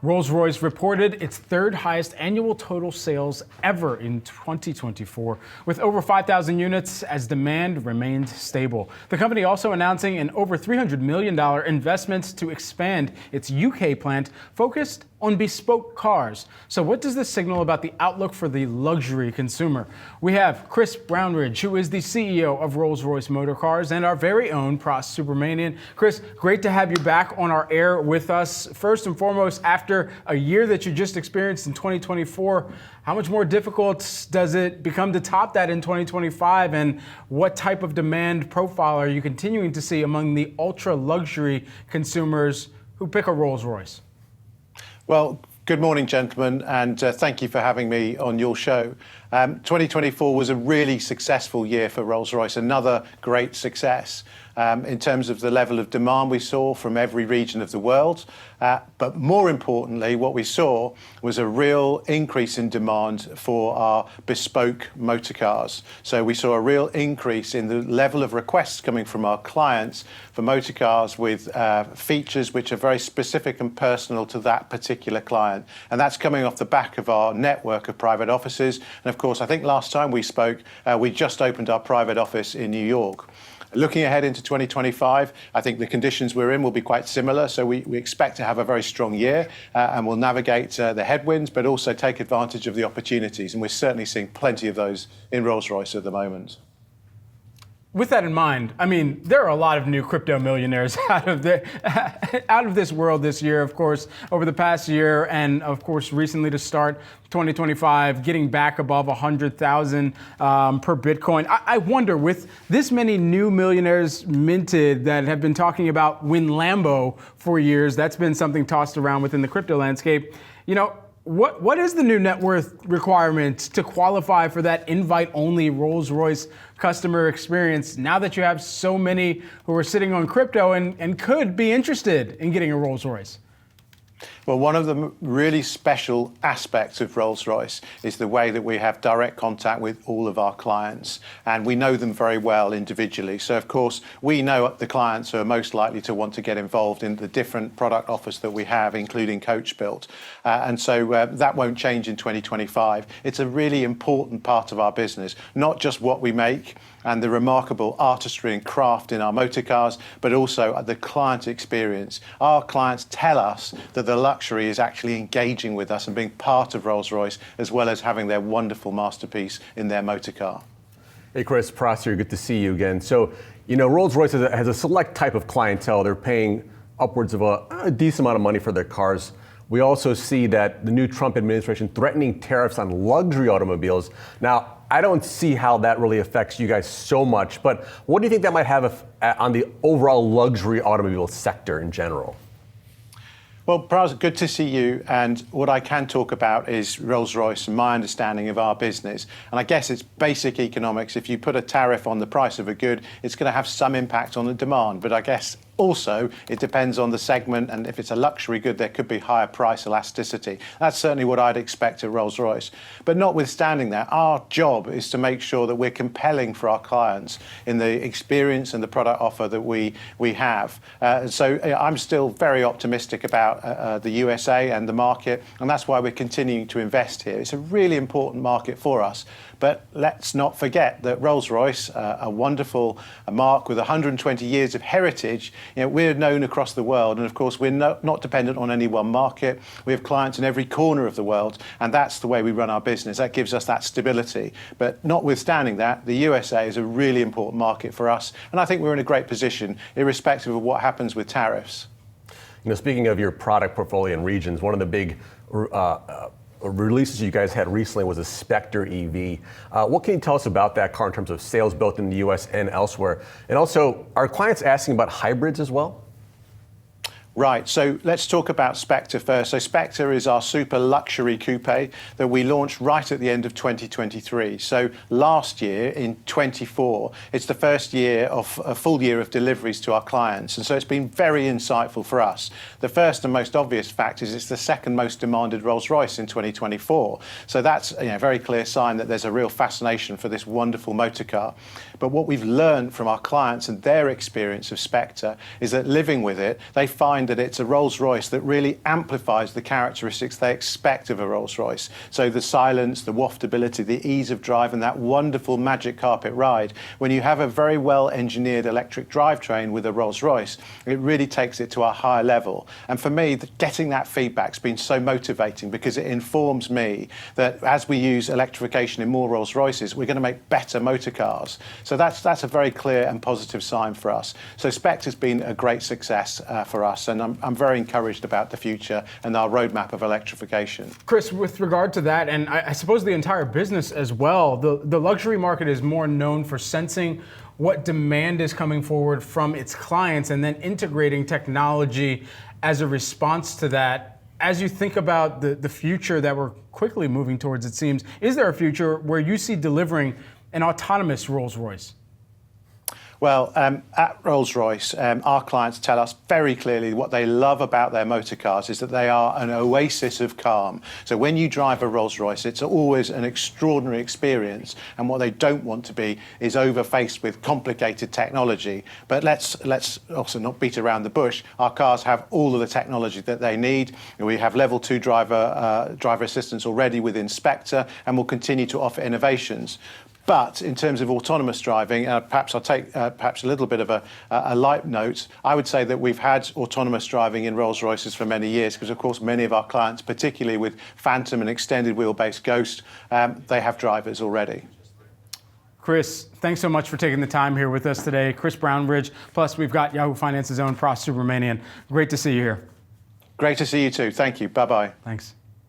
Rolls-Royce reported its third highest annual total sales ever in 2024, with over 5,000 units as demand remained stable. The company also announcing an over $300 million investment to expand its UK plant focused on bespoke cars. So what does this signal about the outlook for the luxury consumer? We have Chris Brownridge, who is the CEO of Rolls-Royce Motor Cars, and our very own Pras Subramanian. Chris, great to have you back on our air with us. First and foremost, after a year that you just experienced in 2024, how much more difficult does it become to top that in 2025? And what type of demand profile are you continuing to see among the ultra luxury consumers who pick a Rolls-Royce? Well, good morning, gentlemen, and thank you for having me on your show. 2024 was a really successful year for Rolls-Royce, another great success in terms of the level of demand we saw from every region of the world. But more importantly, what we saw was a real increase in demand for our bespoke motor cars. So we saw a real increase in the level of requests coming from our clients for motor cars with features which are very specific and personal to that particular client. And that's coming off the back of our network of private offices. And of course, I think last time we spoke, we just opened our private office in New York. Looking ahead into 2025, I think the conditions we're in will be quite similar. So we expect to have a very strong year and we'll navigate the headwinds, but also take advantage of the opportunities. And we're certainly seeing plenty of those in Rolls-Royce at the moment. With that in mind, I mean, there are a lot of new crypto millionaires out of this world this year, of course, over the past year, and of course, recently to start 2025, getting back above 100,000 per Bitcoin. I wonder, with this many new millionaires minted that have been talking about win Lambo for years, that's been something tossed around within the crypto landscape. You know, what is the new net worth requirement to qualify for that invite-only Rolls-Royce customer experience now that you have so many who are sitting on crypto and could be interested in getting a Rolls-Royce? Well, one of the really special aspects of Rolls-Royce is the way that we have direct contact with all of our clients, and we know them very well individually. So, of course, we know the clients who are most likely to want to get involved in the different product offers that we have, including Coach Built. And so that won't change in 2025. It's a really important part of our business, not just what we make and the remarkable artistry and craft in our motor cars, but also the client experience. Our clients tell us that the luxury is actually engaging with us and being part of Rolls-Royce, as well as having their wonderful masterpiece in their motor car. Hey, Chris, Pras here, good to see you again. So, you know, Rolls-Royce has a select type of clientele. They're paying upwards of a decent amount of money for their cars. We also see that the new Trump administration threatening tariffs on luxury automobiles. Now, I don't see how that really affects you guys so much, but what do you think that might have on the overall luxury automobile sector in general? Well, Pras, good to see you. And what I can talk about is Rolls-Royce and my understanding of our business. And I guess it's basic economics. If you put a tariff on the price of a good, it's going to have some impact on the demand. But I guess also, it depends on the segment, and if it's a luxury good, there could be higher price elasticity. That's certainly what I'd expect at Rolls-Royce. But notwithstanding that, our job is to make sure that we're compelling for our clients in the experience and the product offer that we have. So I'm still very optimistic about the USA and the market, and that's why we're continuing to invest here. It's a really important market for us. But let's not forget that Rolls-Royce, a wonderful marque with 120 years of heritage, you know, we're known across the world. And of course, we're not dependent on any one market. We have clients in every corner of the world. And that's the way we run our business. That gives us that stability. But notwithstanding that, the USA is a really important market for us. And I think we're in a great position, irrespective of what happens with tariffs. You know, speaking of your product portfolio and regions, one of the big releases you guys had recently was a Spectre EV. What can you tell us about that car in terms of sales both in the US and elsewhere? And also, are clients asking about hybrids as well? Right, so let's talk about Spectre first. So Spectre is our super luxury coupe that we launched right at the end of 2023. So last year in 24, it's the first year of a full year of deliveries to our clients. And so it's been very insightful for us. The first and most obvious fact is it's the second most demanded Rolls-Royce in 2024. So that's a very clear sign that there's a real fascination for this wonderful motor car. But what we've learned from our clients and their experience of Spectre is that living with it, they find that it's a Rolls-Royce that really amplifies the characteristics they expect of a Rolls-Royce. So the silence, the waftability, the ease of drive, and that wonderful magic carpet ride. When you have a very well-engineered electric drivetrain with a Rolls-Royce, it really takes it to a higher level. And for me, getting that feedback's been so motivating because it informs me that as we use electrification in more Rolls-Royces, we're going to make better motor cars. So that's a very clear and positive sign for us. So Spectre's been a great success for us, and I'm very encouraged about the future and our roadmap of electrification. Chris, with regard to that, and I suppose the entire business as well, the luxury market is more known for sensing what demand is coming forward from its clients and then integrating technology as a response to that. As you think about the future that we're quickly moving towards, it seems, is there a future where you see delivering an autonomous Rolls-Royce? Well, at Rolls-Royce, our clients tell us very clearly what they love about their motor cars is that they are an oasis of calm. So when you drive a Rolls-Royce, it's always an extraordinary experience. And what they don't want to be is overfaced with complicated technology. But let's also not beat around the bush. Our cars have all of the technology that they need. We have level 2 driver assistance already within Spectre, and we'll continue to offer innovations. But in terms of autonomous driving, perhaps I'll take perhaps a little bit of a light note. I would say that we've had autonomous driving in Rolls-Royces for many years because, of course, many of our clients, particularly with Phantom and extended wheelbase Ghost, they have drivers already. Chris, thanks so much for taking the time here with us today. Chris Brownridge, plus we've got Yahoo Finance's own Pras Subramanian. Great to see you here. Great to see you too. Thank you. Bye-bye. Thanks.